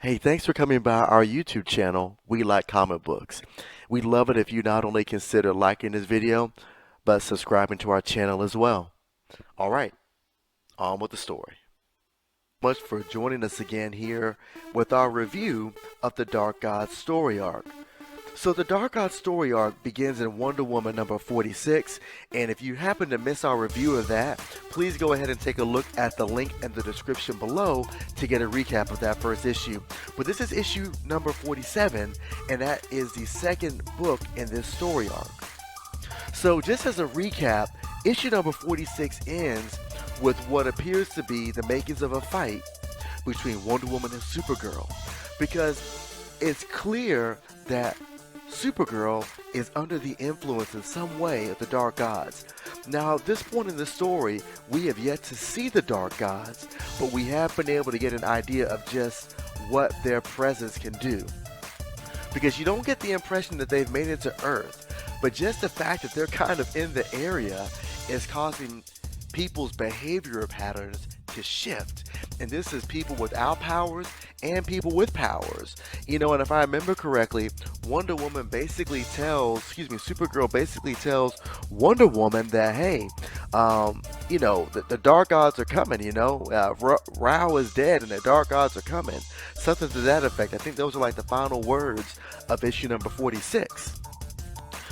Hey, thanks for coming by our YouTube channel, We Like Comic Books. We'd love it if you not only consider liking this video, but subscribing to our channel as well. Alright, on with the story. Much for joining us again here with our review of the Dark God story arc. So the Dark God story arc begins in Wonder Woman number 46, and if you happen to miss our review of that, please go ahead and take a look at the link in the description below to get a recap of that first issue. But this is issue number 47, and that is the second book in this story arc. So just as a recap, issue number 46 ends with what appears to be the makings of a fight between Wonder Woman and Supergirl, because it's clear that Supergirl is under the influence in some way of the Dark Gods. Now, at this point in the story, we have yet to see the Dark Gods, but we have been able to get an idea of just what their presence can do. Because you don't get the impression that they've made it to Earth, but just the fact that they're kind of in the area is causing people's behavior patterns to shift. And this is people without powers and people with powers. You know, and if I remember correctly, Supergirl basically tells Wonder Woman that, hey, you know, the Dark Gods are coming, you know, Rao is dead and the Dark Gods are coming. Something to that effect. I think those are like the final words of issue number 46.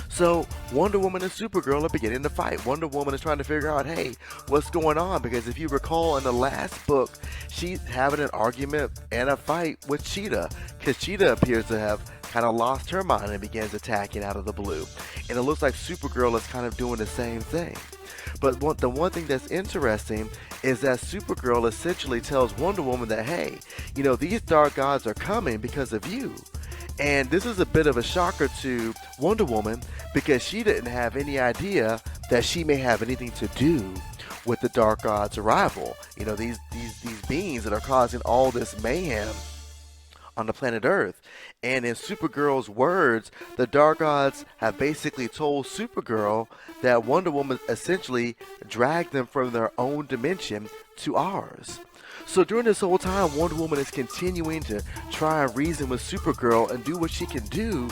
So Wonder Woman and Supergirl are beginning to fight. Wonder Woman is trying to figure out, hey, what's going on? Because if you recall in the last book, she's having an argument and a fight with Cheetah, because Cheetah appears to have kind of lost her mind and begins attacking out of the blue. And it looks like Supergirl is kind of doing the same thing. But the one thing that's interesting is that Supergirl essentially tells Wonder Woman that, hey, you know, these Dark Gods are coming because of you. And this is a bit of a shocker to Wonder Woman because she didn't have any idea that she may have anything to do with the Dark God's arrival. You know, these beings that are causing all this mayhem on the planet Earth. And in Supergirl's words, the Dark Gods have basically told Supergirl that Wonder Woman essentially dragged them from their own dimension to ours. So during this whole time, Wonder Woman is continuing to try and reason with Supergirl and do what she can do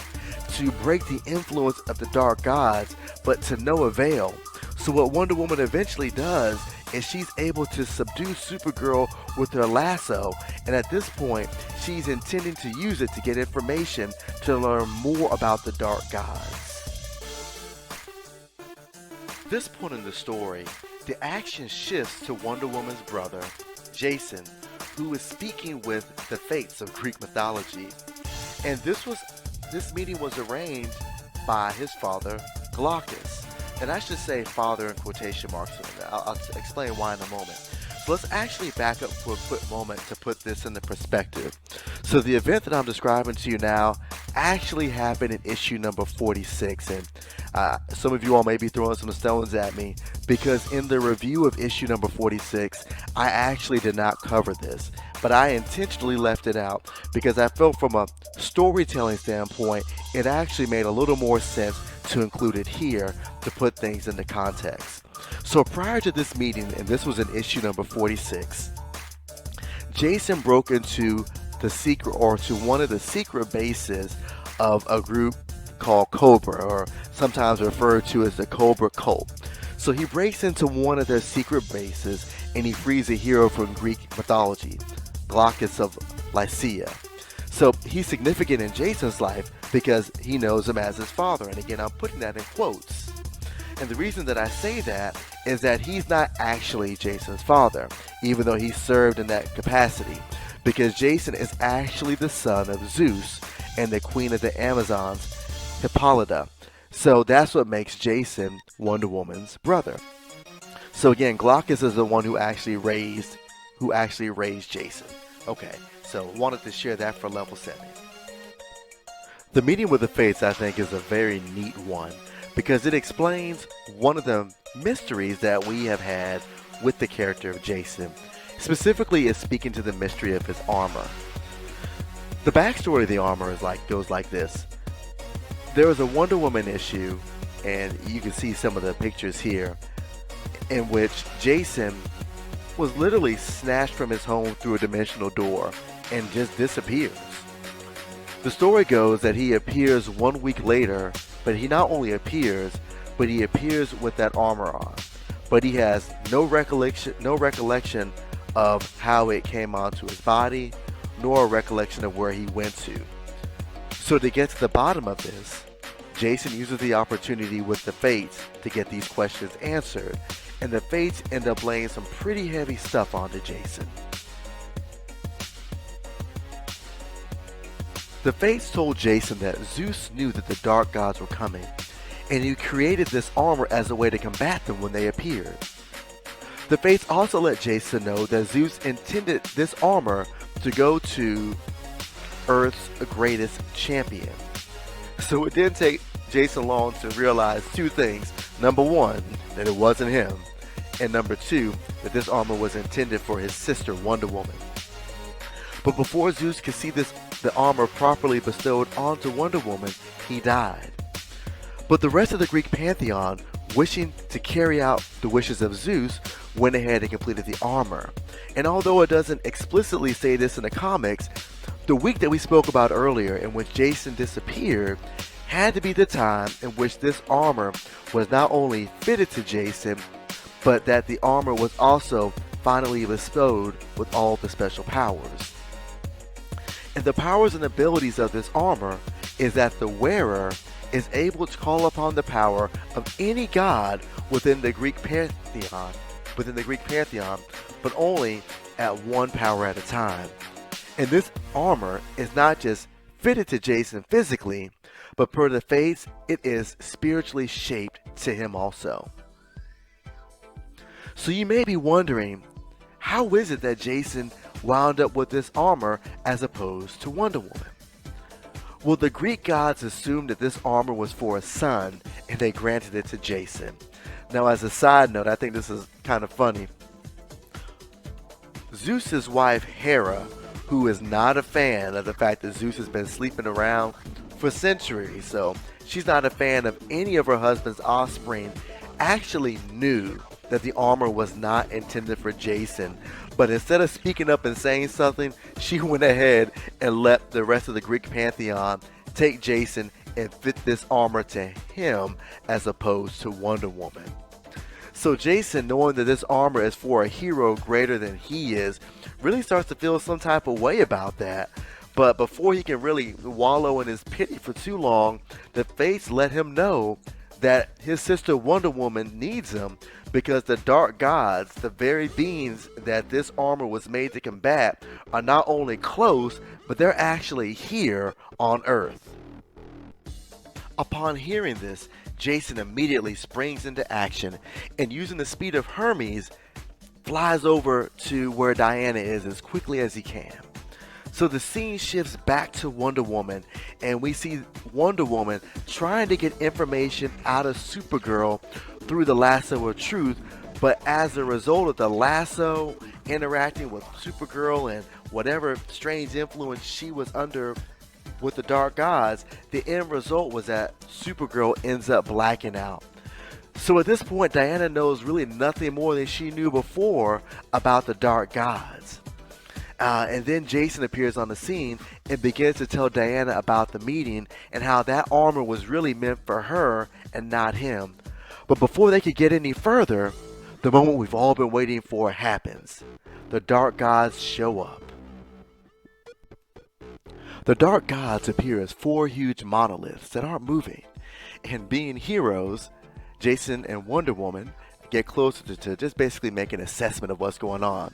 to break the influence of the Dark Gods, but to no avail. So what Wonder Woman eventually does is she's able to subdue Supergirl with her lasso, and at this point, she's intending to use it to get information to learn more about the Dark Gods. At this point in the story, the action shifts to Wonder Woman's brother, Jason, who is speaking with the fates of Greek mythology. And this meeting was arranged by his father, Glaucus. And I should say father in quotation marks. I'll explain why in a moment. So let's actually back up for a quick moment to put this into perspective. So the event that I'm describing to you now actually happened in issue number 46. And some of you all may be throwing some stones at me because in the review of issue number 46, I actually did not cover this. But I intentionally left it out because I felt from a storytelling standpoint, it actually made a little more sense to include it here to put things into context. So prior to this meeting, and this was in issue number 46, Jason broke into to one of the secret bases of a group called Cobra, or sometimes referred to as the Cobra Cult. So he breaks into one of their secret bases and he frees a hero from Greek mythology, Glaucus of Lycia. So he's significant in Jason's life because he knows him as his father. And again, I'm putting that in quotes. And the reason that I say that is that he's not actually Jason's father, even though he served in that capacity, because Jason is actually the son of Zeus and the queen of the Amazons, Hippolyta. So that's what makes Jason Wonder Woman's brother. So again, Glaucus is the one who actually raised Jason. Okay, so wanted to share that for level setting. The meeting with the Fates, I think, is a very neat one because it explains one of the mysteries that we have had with the character of Jason. Specifically, it's speaking to the mystery of his armor. The backstory of the armor goes like this. There was a Wonder Woman issue, and you can see some of the pictures here, in which Jason was literally snatched from his home through a dimensional door and just disappears. The story goes that he appears 1 week later, but he not only appears, but he appears with that armor on. But he has no recollection of how it came onto his body, nor a recollection of where he went to. So to get to the bottom of this, Jason uses the opportunity with the Fates to get these questions answered, and the Fates end up laying some pretty heavy stuff onto Jason. The Fates told Jason that Zeus knew that the Dark Gods were coming, and he created this armor as a way to combat them when they appeared. The Fates also let Jason know that Zeus intended this armor to go to Earth's greatest champion. So it didn't take Jason long to realize two things. Number one, that it wasn't him. And number two, that this armor was intended for his sister, Wonder Woman. But before Zeus could see the armor properly bestowed onto Wonder Woman, he died. But the rest of the Greek pantheon, wishing to carry out the wishes of Zeus, went ahead and completed the armor. And although it doesn't explicitly say this in the comics, the week that we spoke about earlier in which Jason disappeared had to be the time in which this armor was not only fitted to Jason, but that the armor was also finally bestowed with all the special powers. And the powers and abilities of this armor is that the wearer is able to call upon the power of any god within the Greek pantheon, but only at one power at a time. And this armor is not just fitted to Jason physically, but per the Fates, it is spiritually shaped to him also. So you may be wondering, how is it that Jason wound up with this armor as opposed to Wonder Woman? Well, the Greek gods assumed that this armor was for a son, and they granted it to Jason. Now, as a side note, I think this is kind of funny. Zeus's wife, Hera, who is not a fan of the fact that Zeus has been sleeping around for centuries, so she's not a fan of any of her husband's offspring, actually knew that the armor was not intended for Jason. But instead of speaking up and saying something, she went ahead and let the rest of the Greek pantheon take Jason and fit this armor to him as opposed to Wonder Woman. So Jason, knowing that this armor is for a hero greater than he is, really starts to feel some type of way about that. But before he can really wallow in his pity for too long, the Fates let him know that his sister Wonder Woman needs him, because the Dark Gods, the very beings that this armor was made to combat, are not only close, but they're actually here on Earth. Upon hearing this, Jason immediately springs into action, and using the speed of Hermes, flies over to where Diana is as quickly as he can. So the scene shifts back to Wonder Woman, and we see Wonder Woman trying to get information out of Supergirl through the lasso of truth, but as a result of the lasso interacting with Supergirl and whatever strange influence she was under with the Dark Gods, the end result was that Supergirl ends up blacking out. So at this point, Diana knows really nothing more than she knew before about the Dark Gods. And then Jason appears on the scene and begins to tell Diana about the meeting and how that armor was really meant for her and not him. But before they could get any further, the moment we've all been waiting for happens. The Dark Gods show up. The Dark Gods appear as four huge monoliths that aren't moving. And being heroes, Jason and Wonder Woman get closer to just basically make an assessment of what's going on.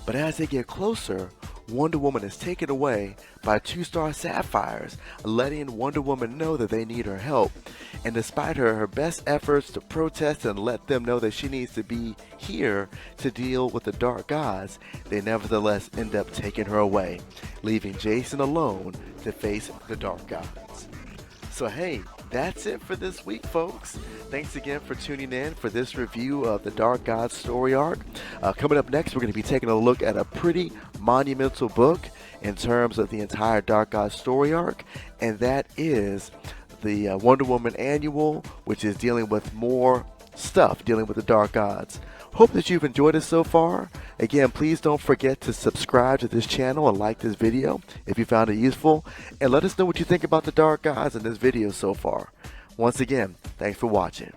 But as they get closer, Wonder Woman is taken away by two-star sapphires, letting Wonder Woman know that they need her help. And despite her best efforts to protest and let them know that she needs to be here to deal with the Dark Gods, they nevertheless end up taking her away, leaving Jason alone to face the Dark Gods. So hey, that's it for this week, folks. Thanks again for tuning in for this review of the Dark Gods story arc. Coming up next, we're going to be taking a look at a pretty monumental book in terms of the entire Dark Gods story arc, and that is the Wonder Woman Annual, which is dealing with more stuff dealing with the Dark Gods. Hope that you've enjoyed it so far. Again, please don't forget to subscribe to this channel and like this video if you found it useful, and let us know what you think about the dark gods in this video so far. Once again, thanks for watching.